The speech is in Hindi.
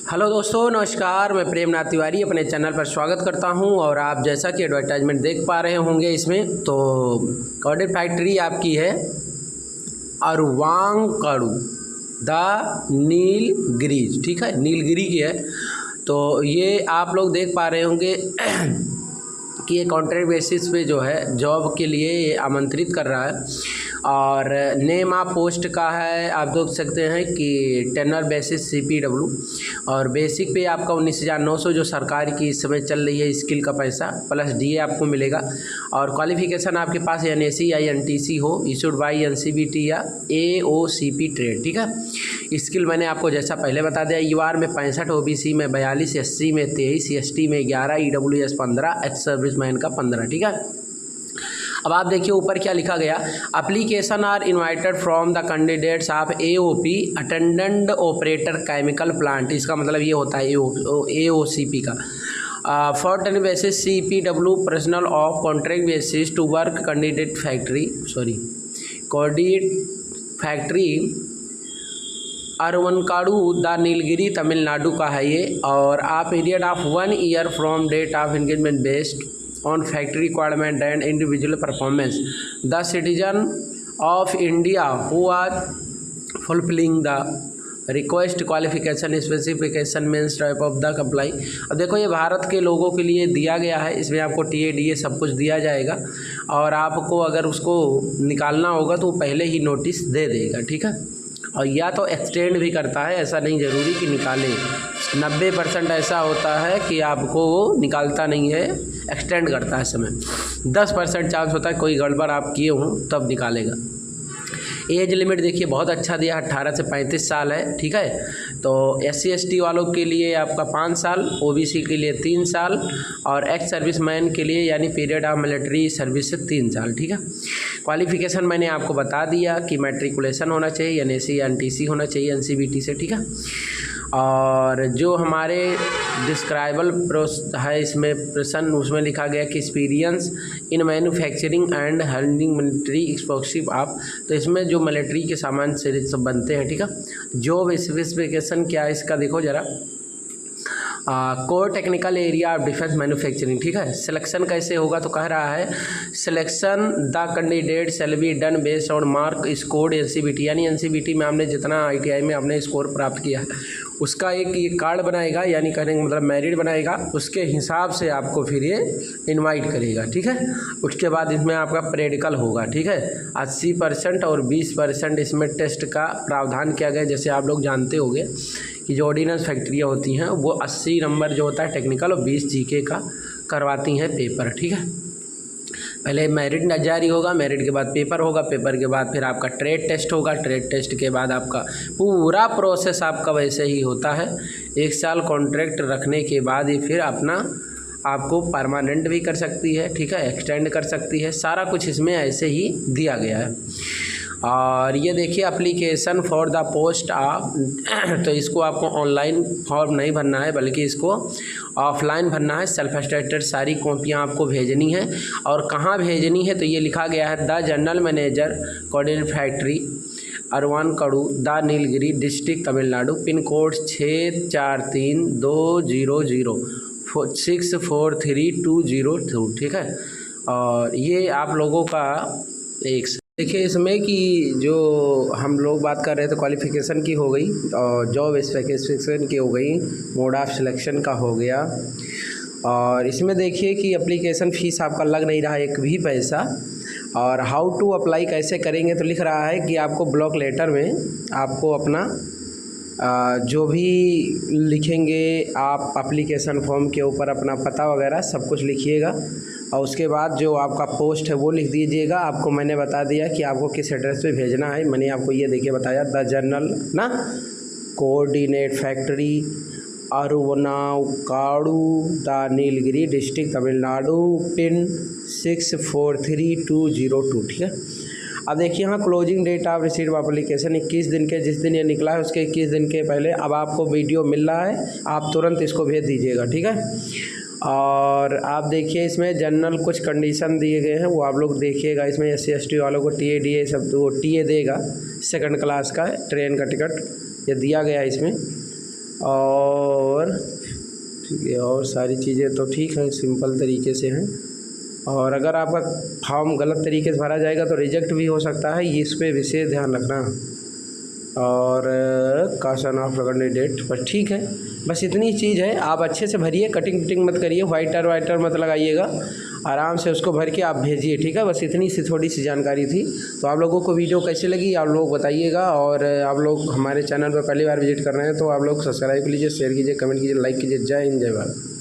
हेलो दोस्तों, नमस्कार। मैं प्रेमनाथ तिवारी अपने चैनल पर स्वागत करता हूं। और आप जैसा कि एडवर्टाइजमेंट देख पा रहे होंगे इसमें, तो कॉर्डेट फैक्ट्री आपकी है अरवांकाड़ू द नीलगिरीज, ठीक है, नीलगिरी की है। तो ये आप लोग देख पा रहे होंगे कि ये कॉन्ट्रैक्ट बेसिस पे जो है जॉब के लिए ये आमंत्रित कर रहा है। और नेम ऑफ पोस्ट का है, आप देख सकते हैं कि टेनर बेसिस CPW। और बेसिक पे आपका 19,900 जो सरकार की इस समय चल रही है स्किल का पैसा प्लस DA आपको मिलेगा। और क्वालिफिकेशन आपके पास NSE या NTC हो, इशूड बाई NCBT या AOCP ट्रेड, ठीक है। स्किल मैंने आपको जैसा पहले बता दिया, UR में 65, OBC में 42, SC में 23, ST में 11, EWS 15, एक्स सर्विसमैन का 15, ठीक है। अब आप देखिए ऊपर क्या लिखा गया, application are invited from the candidates of AOP attendant operator chemical plant. इसका मतलब ये होता है AOCP का। For ten basis CPW personal of contract basis to work candidate factory Aruvankadu the Nilgiri Tamil Nadu का है ये। और आप period of 1 year from date of engagement based on factory requirement and individual performance. The citizen of India who are fulfilling the request qualification specification means type of the apply. अब देखो ये भारत के लोगों के लिए दिया गया है, इसमें आपको TA DA सब कुछ दिया जाएगा। और आपको अगर उसको निकालना होगा तो वो पहले ही नोटिस दे देगा, ठीक है। और या तो एक्सटेंड भी करता है, ऐसा नहीं ज़रूरी कि निकाले। 90% ऐसा होता है कि आपको वो निकालता नहीं है, एक्सटेंड करता है समय। 10% चांस होता है कोई गड़बड़ आप किए हों तब निकालेगा। एज लिमिट देखिए बहुत अच्छा दिया, 18 से 35 साल है, ठीक है। तो SC ST वालों के लिए आपका 5 साल, OBC के लिए 3 साल और एक्स सर्विसमैन के लिए यानी पीरियड ऑफ मिलिट्री सर्विस से 3 साल, ठीक है। क्वालिफिकेशन मैंने आपको बता दिया कि मैट्रिकुलेशन होना चाहिए, NSE या NTC होना चाहिए NCBT से, ठीक है। और जो हमारे डिस्क्राइबल है इसमें प्रश्न, उसमें लिखा गया कि experience in manufacturing and handling military explosive आप। तो इसमें जो मिलिट्री के सामान से सब बनते हैं, ठीक है। जॉब स्पेसिफिकेशन क्या है इसका देखो जरा, core technical area of defence manufacturing, ठीक है। सिलेक्शन कैसे होगा तो कह रहा है selection the candidate shall be done based on mark scored NCBT, यानी NCBT में आपने जितना ITI में आपने स्कोर प्राप्त किया है उसका एक ये कार्ड बनाएगा, यानी कहने का मतलब मेरिट बनाएगा, उसके हिसाब से आपको फिर ये इनवाइट करेगा, ठीक है। उसके बाद इसमें आपका प्रैक्टिकल होगा, ठीक है। 80% और 20% इसमें टेस्ट का प्रावधान किया गया। जैसे आप लोग जानते होंगे कि जो ऑर्डिनेंस फैक्ट्रियाँ होती हैं वो 80 नंबर जो होता है टेक्निकल और 20 GK का करवाती हैं पेपर, ठीक है। पहले मेरिट जारी होगा, मेरिट के बाद पेपर होगा, पेपर के बाद फिर आपका ट्रेड टेस्ट होगा, ट्रेड टेस्ट के बाद आपका पूरा प्रोसेस आपका वैसे ही होता है। 1 साल कॉन्ट्रैक्ट रखने के बाद ही फिर अपना आपको परमानेंट भी कर सकती है, ठीक है, एक्सटेंड कर सकती है, सारा कुछ इसमें ऐसे ही दिया गया है। और ये देखिए application for the post of तो इसको आपको ऑनलाइन फॉर्म नहीं भरना है बल्कि इसको ऑफलाइन भरना है। सेल्फ अटेस्टेड सारी कॉपियाँ आपको भेजनी है। और कहाँ भेजनी है तो ये लिखा गया है the general manager coordinate factory Aruvankadu the Nilgiri district Tamil Nadu, pin code 643220064320, ठीक है। और ये आप लोगों का एक देखिए इसमें कि जो हम लोग बात कर रहे थे क्वालिफ़िकेशन की हो गई और जॉब स्पेसिफिकेशन की हो गई, मोड ऑफ सिलेक्शन का हो गया। और इसमें देखिए कि एप्लीकेशन फ़ीस आपका लग नहीं रहा एक भी पैसा। और हाउ टू अप्लाई कैसे करेंगे तो लिख रहा है कि आपको ब्लॉक लेटर में आपको अपना जो भी लिखेंगे आप एप्लीकेशन फॉर्म के ऊपर अपना पता वगैरह सब कुछ लिखिएगा। और उसके बाद जो आपका पोस्ट है वो लिख दीजिएगा। आपको मैंने बता दिया कि आपको किस एड्रेस पे भेजना है। मैंने आपको ये देखिए बताया द जनरल ना coordinate factory Aruvankadu the Nilgiri district Tamil Nadu, pin 643202, ठीक है। अब देखिए यहाँ closing date of receive application 21 दिन के, जिस दिन ये निकला है उसके 21 दिन के पहले अब आपको वीडियो मिल रहा है, आप तुरंत इसको भेज दीजिएगा, ठीक है। और आप देखिए इसमें जनरल कुछ कंडीशन दिए गए हैं वो आप लोग देखिएगा। इसमें SC ST वालों को TA DA सब वो TA देगा, 2nd क्लास का ट्रेन का टिकट ये दिया गया है इसमें। और ठीक है, और सारी चीज़ें तो ठीक है, सिंपल तरीके से हैं। और अगर आपका फॉर्म गलत तरीके से भरा जाएगा तो रिजेक्ट भी हो सकता है, इस पर विशेष ध्यान रखना। और काशन ऑफ लगने डेट बस ठीक है, बस इतनी चीज़ है। आप अच्छे से भरिए, कटिंग वटिंग मत करिए, वाइटर मत लगाइएगा, आराम से उसको भर के आप भेजिए, ठीक है। बस इतनी सी थोड़ी सी जानकारी थी। तो आप लोगों को वीडियो कैसे लगी आप लोग बताइएगा। और आप लोग हमारे चैनल पर पहली बार विजिट कर रहे हैं तो आप लोग सब्सक्राइब कीजिए, शेयर कीजिए, कमेंट कीजिए, लाइक कीजिए। जय हिंद, जय भारत।